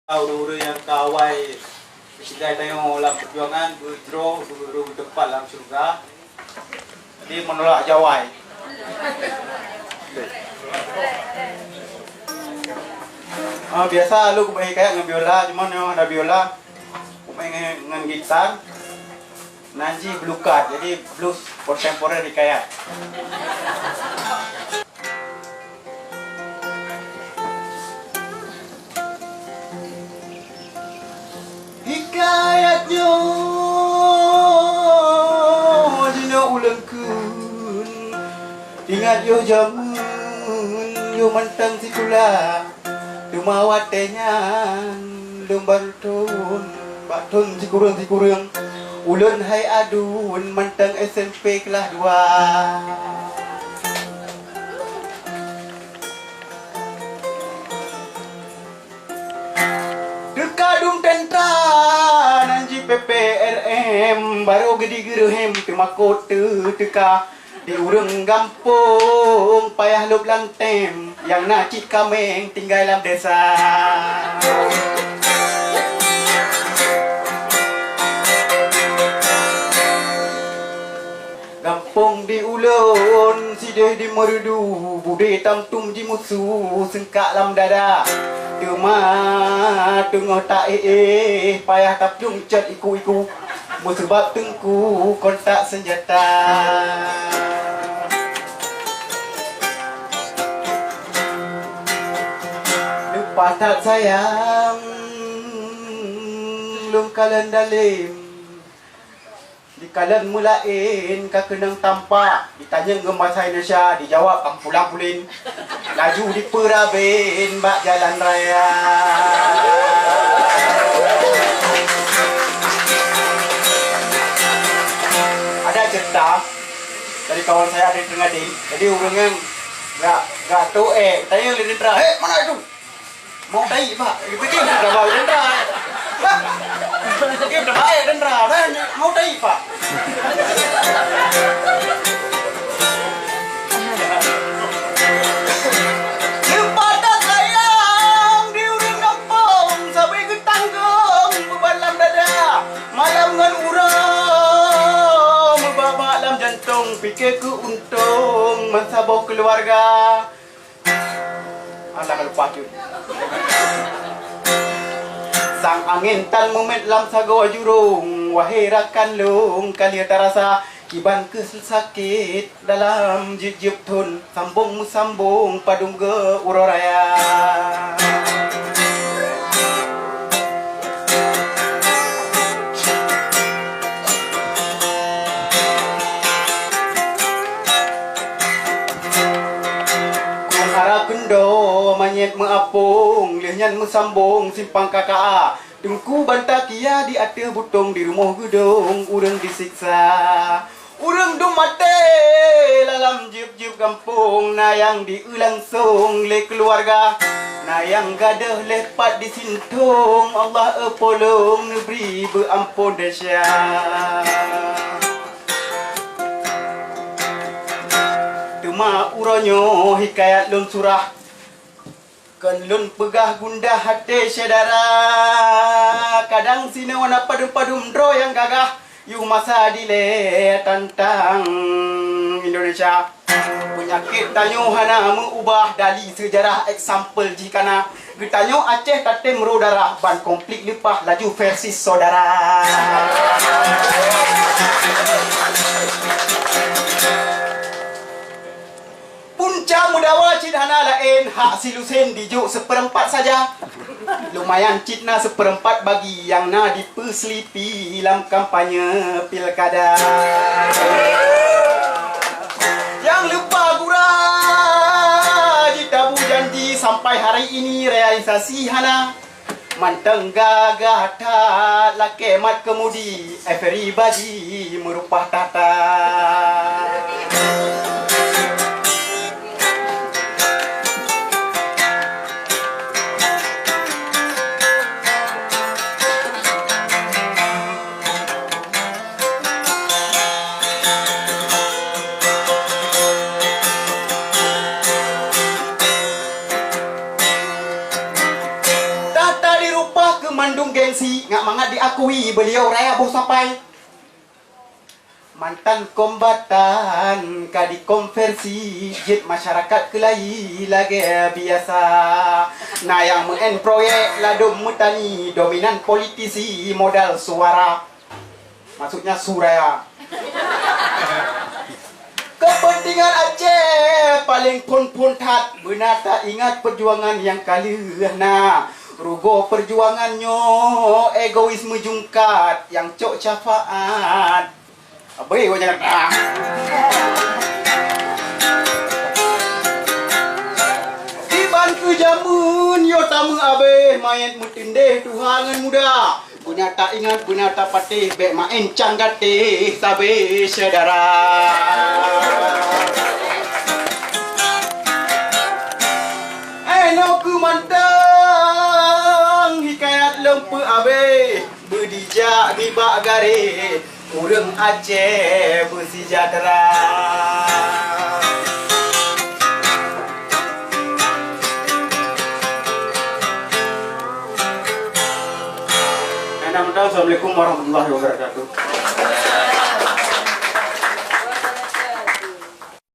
Uru-uru yang kawai Sidai tayo lang perjuangan berdraw guru depan dalam surga. Jadi menolak jawai. Biasa lu kumain kayak ngebiola, cuman yang ada biola kumain dengan gitar. Nanti blukat, jadi blues kontemporer kayak. Hikayatnya dina ulang kun ingat yo jamun yo mantang sikula dumawatenya lumbar tun batun sikurang ulun hai adun mantang SMP kelas 2. Dekadung tentra nanji PPRM baru gede geruhem temakot teka di urang gampung payah lub lantem yang nacik kameng tinggal dalam desa. Gampung di ulun sideh di merdu bude tamtum ji musuh sengkak lam dada cuma tengah tak payah tapjung cat iku sebab tengku kontak senjata. Lupa tak sayang lum kalian dalim di kalian mulain kakenang tampak ditanya ngemasa Indonesia dijawab kampulang pulin laju di perabin bak jalan raya. Ada cerita dari kawan saya di tengah ding, jadi orangnya nggak tahu tanya Lindra, mana itu mau tai pak, pikir udah bawa Lindra. Kita udah baik dan dan mau tai pak. Lupa tak sayang di urang kampung sampai ketanggung bebalam dada malam ngan urang membabak dalam jantung fikir ku untung mensabau keluarga. Alah lupa tu. Sang angin tan mumet lam sago jurung wahai rakan lung kali terasa kiban kesakit dalam jejub tun sambung padung ge uroraya. Kendo manyet meapung lihnyan mesambung simpang kakak dengku bantah kia di ate butong di rumah gedung urang disiksa urang dong mate dalam jib kampung nayang diulangsung le keluarga nayang gadah lepat di sintung Allah epolong neberi beampun dahsyat. Ma uronyo hikayat lun surah kan lun pegah gundah hati saudara kadang sinawana padum dro yang gagah yu masa dile tantang Indonesia penyakit tanyo hana mengubah dari sejarah example jikana getanyo Aceh tate meru darah ban konflik lepah laju versi saudara. Punca mudawa cidhana lain hak silusen dijuk seperempat saja. Lumayan citna seperempat bagi yang na dipeslipi dalam kampanye pilkada. Yang lupa gura jitabu janji sampai hari ini realisasi hana. Manteng gagah tak laki mat kemudi everybody merupah tata. Tata dirupa kemandung gengsi, ngak mangat diakui beliau raya bos sampai. Mantan kombatan kadi konversi jet masyarakat kelai lagi biasa. Nah yang men proyek ladum mutani dominan politisi modal suara. Maksudnya suraya. Kepentingan Aceh paling pun tat. Benar tak ingat perjuangan yang kalah. Nah rugo perjuangannya egoisme jungkat yang cok syafaat. Abai gua jangan Iban ke jamun yo tamu abe main mutindeh tuhangan muda. Benar tak ingat benar tak patih bek main canggate sabe saudara. No ku mantang hikayat lempe abe berdijak di bak gare. Urang Aceh bersejahtera. Assalamualaikum warahmatullahi wabarakatuh.